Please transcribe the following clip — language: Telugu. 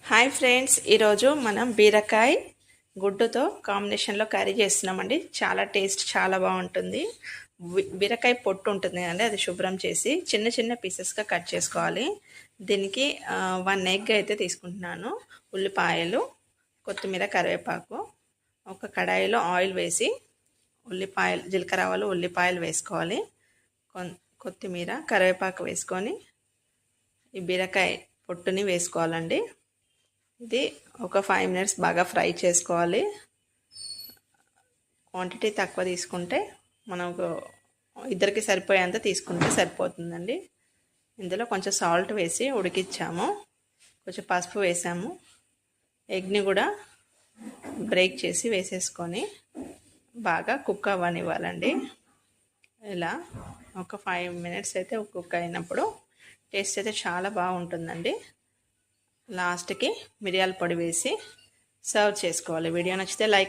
హాయ్ ఫ్రెండ్స్, ఈరోజు మనం బీరకాయ గుడ్డుతో కాంబినేషన్లో కర్రీ చేస్తున్నామండి. చాలా టేస్ట్ చాలా బాగుంటుంది. బీరకాయ పొట్టు ఉంటుంది కదండి, అది శుభ్రం చేసి చిన్న చిన్న పీసెస్గా కట్ చేసుకోవాలి. దీనికి 1 ఎగ్ అయితే తీసుకుంటున్నాను. ఉల్లిపాయలు, కొత్తిమీర, కరివేపాకు, ఒక కడాయిలో ఆయిల్ వేసి ఉల్లిపాయలు, జీలకర్ర ఆవాలు, ఉల్లిపాయలు వేసుకోవాలి. కొత్తిమీర, కరివేపాకు వేసుకొని ఈ బీరకాయ పొట్టుని వేసుకోవాలండి. ఇది ఒక 5 మినిట్స్ బాగా ఫ్రై చేసుకోవాలి. క్వాంటిటీ తక్కువ తీసుకుంటే మనకు ఇద్దరికి సరిపోయేంత తీసుకుంటే సరిపోతుందండి. ఇందులో కొంచెం సాల్ట్ వేసి ఉడికించాము, కొంచెం పసుపు వేసాము. ఎగ్ని కూడా బ్రేక్ చేసి వేసేసుకొని బాగా కుక్ అవ్వనివ్వాలండి. ఇలా ఒక 5 మినిట్స్ అయితే కుక్ అయినప్పుడు టేస్ట్ అయితే చాలా బాగుంటుందండి. లాస్ట్కి మిరియాల పొడి వేసి సర్వ్ చేసుకోవాలి. వీడియో నచ్చితే లైక్